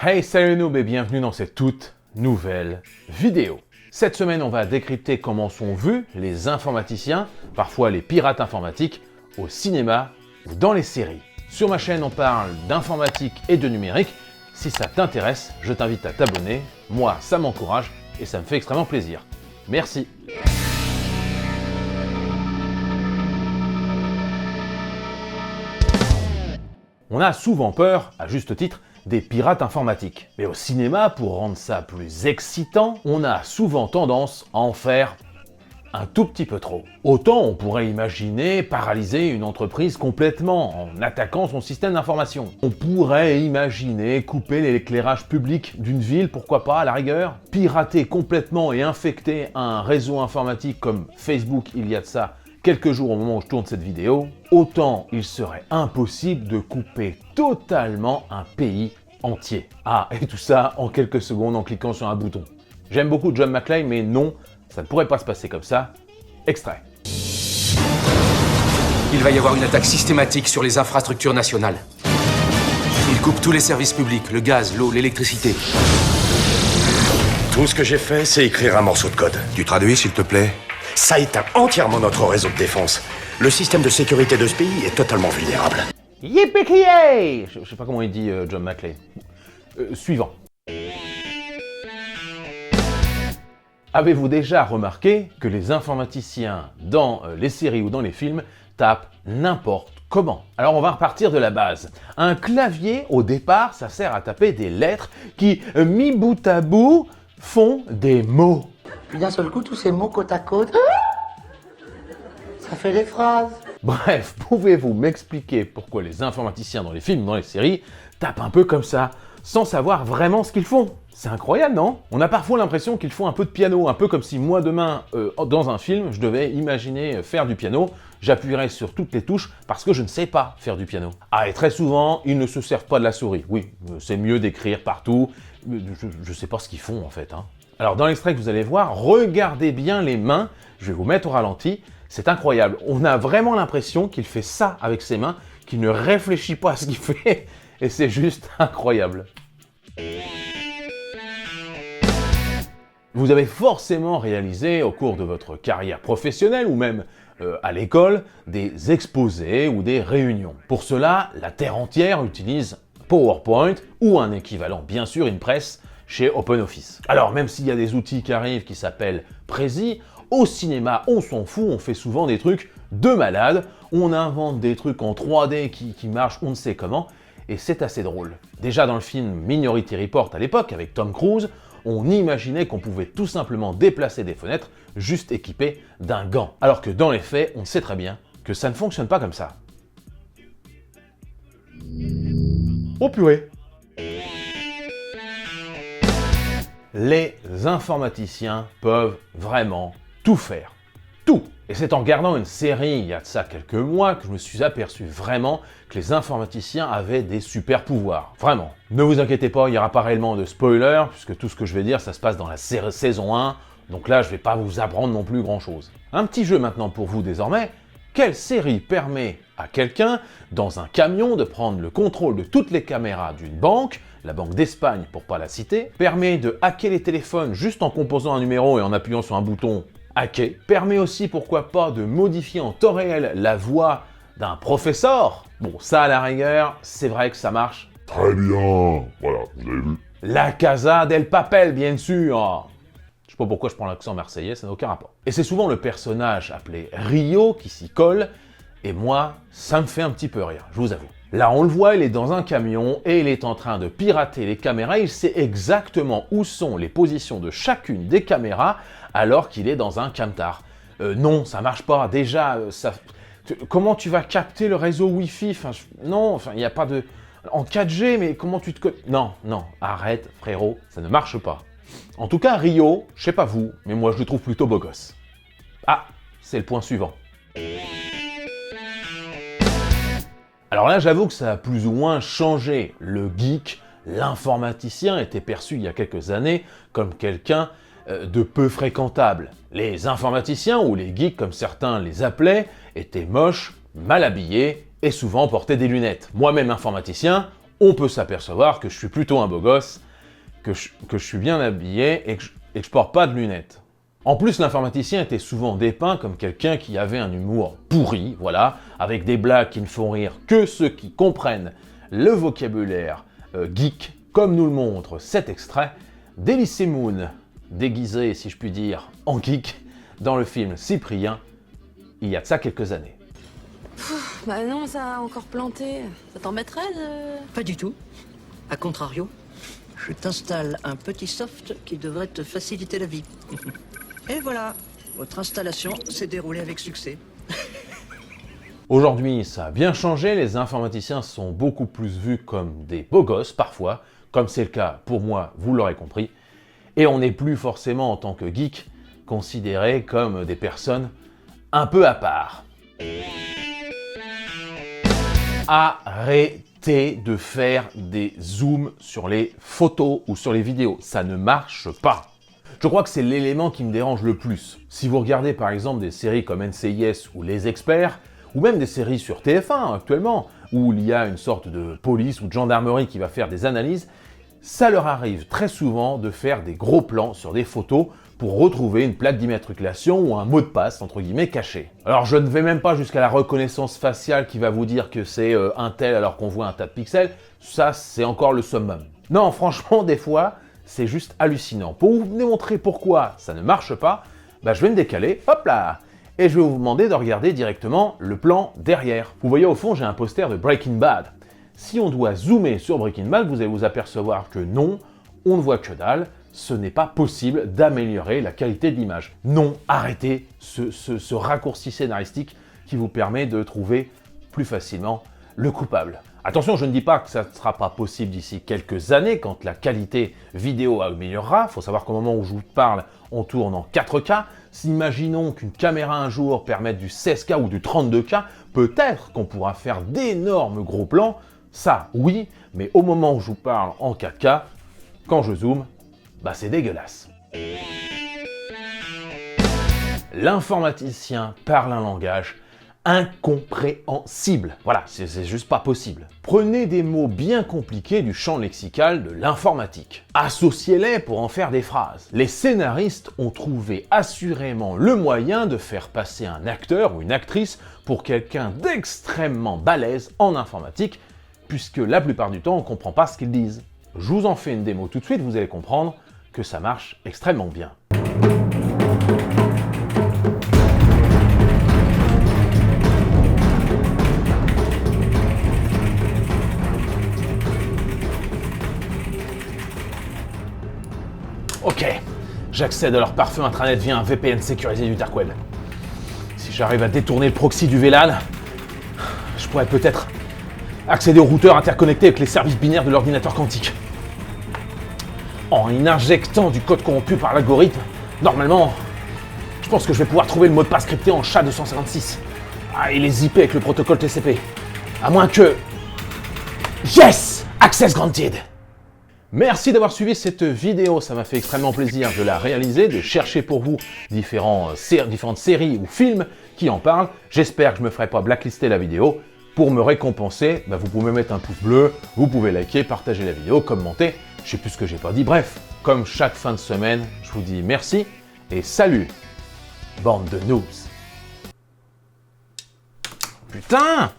Hey, salut noob et bienvenue dans cette toute nouvelle vidéo. Cette semaine, on va décrypter comment sont vus les informaticiens, parfois les pirates informatiques, au cinéma ou dans les séries. Sur ma chaîne, on parle d'informatique et de numérique. Si ça t'intéresse, je t'invite à t'abonner. Moi, ça m'encourage et ça me fait extrêmement plaisir. Merci. On a souvent peur, à juste titre, des pirates informatiques. Mais au cinéma, pour rendre ça plus excitant, on a souvent tendance à en faire un tout petit peu trop. Autant on pourrait imaginer paralyser une entreprise complètement en attaquant son système d'information. On pourrait imaginer couper l'éclairage public d'une ville, pourquoi pas à la rigueur. Pirater complètement et infecter un réseau informatique comme Facebook il y a de ça quelques jours au moment où je tourne cette vidéo. Autant il serait impossible de couper totalement un pays entier. Ah, et tout ça en quelques secondes en cliquant sur un bouton. J'aime beaucoup John McClane, mais non, ça ne pourrait pas se passer comme ça. Extrait. Il va y avoir une attaque systématique sur les infrastructures nationales. Il coupe tous les services publics, le gaz, l'eau, l'électricité. Tout ce que j'ai fait, c'est écrire un morceau de code. Tu traduis, s'il te plaît? Ça éteint entièrement notre réseau de défense. Le système de sécurité de ce pays est totalement vulnérable. Yippee-ki-yay! Je sais pas comment il dit John McClane. Suivant. Avez-vous déjà remarqué que les informaticiens dans les séries ou dans les films tapent n'importe comment? Alors on va repartir de la base. Un clavier, au départ, ça sert à taper des lettres qui, mis bout à bout, font des mots. Puis d'un seul coup, tous ces mots côte à côte, ça fait des phrases. Bref, pouvez-vous m'expliquer pourquoi les informaticiens dans les films, dans les séries, tapent un peu comme ça, sans savoir vraiment ce qu'ils font? C'est incroyable, non? On a parfois l'impression qu'ils font un peu de piano, un peu comme si moi demain, dans un film, je devais imaginer faire du piano, j'appuierais sur toutes les touches parce que je ne sais pas faire du piano. Ah, et très souvent, ils ne se servent pas de la souris. Oui, c'est mieux d'écrire partout, je sais pas ce qu'ils font en fait, hein. Alors dans l'extrait que vous allez voir, regardez bien les mains, je vais vous mettre au ralenti, c'est incroyable. On a vraiment l'impression qu'il fait ça avec ses mains, qu'il ne réfléchit pas à ce qu'il fait, et c'est juste incroyable. Vous avez forcément réalisé au cours de votre carrière professionnelle ou même à l'école des exposés ou des réunions. Pour cela, la Terre entière utilise PowerPoint ou un équivalent, bien sûr, InPress, chez OpenOffice. Alors même s'il y a des outils qui arrivent qui s'appellent Prezi, au cinéma on s'en fout, on fait souvent des trucs de malade, on invente des trucs en 3D qui marchent on ne sait comment, et c'est assez drôle. Déjà dans le film Minority Report à l'époque avec Tom Cruise, on imaginait qu'on pouvait tout simplement déplacer des fenêtres juste équipées d'un gant. Alors que dans les faits, on sait très bien que ça ne fonctionne pas comme ça. Oh purée! Les informaticiens peuvent vraiment tout faire. Tout! Et c'est en regardant une série il y a de ça quelques mois que je me suis aperçu vraiment que les informaticiens avaient des super pouvoirs. Vraiment. Ne vous inquiétez pas, il n'y aura pas réellement de spoiler, puisque tout ce que je vais dire, ça se passe dans la saison 1, donc là je ne vais pas vous apprendre non plus grand chose. Un petit jeu maintenant pour vous désormais. Quelle série permet à quelqu'un, dans un camion, de prendre le contrôle de toutes les caméras d'une banque, la Banque d'Espagne pour pas la citer, permet de hacker les téléphones juste en composant un numéro et en appuyant sur un bouton hacker, permet aussi pourquoi pas de modifier en temps réel la voix d'un professeur? Bon, ça à la rigueur, c'est vrai que ça marche. Très bien. Voilà, vous avez vu. La Casa del Papel, bien sûr. Je sais pas pourquoi je prends l'accent marseillais, ça n'a aucun rapport. Et c'est souvent le personnage appelé Rio qui s'y colle, et moi, ça me fait un petit peu rire, je vous avoue. Là, on le voit, il est dans un camion et il est en train de pirater les caméras. Il sait exactement où sont les positions de chacune des caméras alors qu'il est dans un camtar. Non, ça marche pas. Déjà, comment tu vas capter le réseau Wi-Fi? Non, il n'y a pas de... En 4G, mais comment tu te... Non, arrête, frérot, ça ne marche pas. En tout cas, Rio, je sais pas vous, mais moi je le trouve plutôt beau gosse. Ah, c'est le point suivant. Alors là, j'avoue que ça a plus ou moins changé. Le geek, l'informaticien était perçu il y a quelques années comme quelqu'un de peu fréquentable. Les informaticiens, ou les geeks comme certains les appelaient, étaient moches, mal habillés et souvent portaient des lunettes. Moi-même informaticien, on peut s'apercevoir que je suis plutôt un beau gosse, que je suis bien habillé et que je porte pas de lunettes. En plus, l'informaticien était souvent dépeint comme quelqu'un qui avait un humour pourri, voilà, avec des blagues qui ne font rire que ceux qui comprennent le vocabulaire geek, comme nous le montre cet extrait d'Elysée Moon, déguisé, si je puis dire, en geek, dans le film Cyprien, il y a de ça quelques années. Bah non, ça a encore planté. Ça t'embêterait Pas du tout. A contrario, je t'installe un petit soft qui devrait te faciliter la vie. Et voilà, votre installation s'est déroulée avec succès. Aujourd'hui, ça a bien changé, les informaticiens sont beaucoup plus vus comme des beaux gosses parfois, comme c'est le cas pour moi, vous l'aurez compris, et on n'est plus forcément en tant que geek considérés comme des personnes un peu à part. Arrêtez de faire des zooms sur les photos ou sur les vidéos, ça ne marche pas. Je crois que c'est l'élément qui me dérange le plus. Si vous regardez par exemple des séries comme NCIS ou Les Experts, ou même des séries sur TF1 actuellement, où il y a une sorte de police ou de gendarmerie qui va faire des analyses, ça leur arrive très souvent de faire des gros plans sur des photos pour retrouver une plaque d'immatriculation ou un mot de passe entre guillemets caché. Alors je ne vais même pas jusqu'à la reconnaissance faciale qui va vous dire que c'est un tel alors qu'on voit un tas de pixels, ça c'est encore le summum. Non, franchement des fois, c'est juste hallucinant. Pour vous démontrer pourquoi ça ne marche pas, je vais me décaler, hop là, et je vais vous demander de regarder directement le plan derrière. Vous voyez au fond, j'ai un poster de Breaking Bad. Si on doit zoomer sur Breaking Bad, vous allez vous apercevoir que non, on ne voit que dalle, ce n'est pas possible d'améliorer la qualité de l'image. Non, arrêtez ce raccourci scénaristique qui vous permet de trouver plus facilement le coupable. Attention, je ne dis pas que ça ne sera pas possible d'ici quelques années, quand la qualité vidéo améliorera. Il faut savoir qu'au moment où je vous parle, on tourne en 4K. Imaginons qu'une caméra un jour permette du 16K ou du 32K, peut-être qu'on pourra faire d'énormes gros plans. Ça, oui, mais au moment où je vous parle en 4K, quand je zoome, c'est dégueulasse. L'informaticien parle un langage incompréhensible. Voilà, c'est juste pas possible. Prenez des mots bien compliqués du champ lexical de l'informatique. Associez-les pour en faire des phrases. Les scénaristes ont trouvé assurément le moyen de faire passer un acteur ou une actrice pour quelqu'un d'extrêmement balèze en informatique, puisque la plupart du temps, on comprend pas ce qu'ils disent. Je vous en fais une démo tout de suite, vous allez comprendre que ça marche extrêmement bien. Ok, j'accède à leur parfum intranet via un VPN sécurisé du Dark Web. Si j'arrive à détourner le proxy du VLAN, je pourrais peut-être accéder au routeur interconnecté avec les services binaires de l'ordinateur quantique. En y injectant du code corrompu par l'algorithme, normalement, je pense que je vais pouvoir trouver le mot de passe crypté en SHA-256. Et les IP avec le protocole TCP. À moins que... Yes! Access granted! Merci d'avoir suivi cette vidéo, ça m'a fait extrêmement plaisir de la réaliser, de chercher pour vous différentes séries ou films qui en parlent. J'espère que je ne me ferai pas blacklister la vidéo. Pour me récompenser, vous pouvez mettre un pouce bleu, vous pouvez liker, partager la vidéo, commenter. Je sais plus ce que j'ai pas dit. Bref, comme chaque fin de semaine, je vous dis merci et salut, bande de noobs. Putain!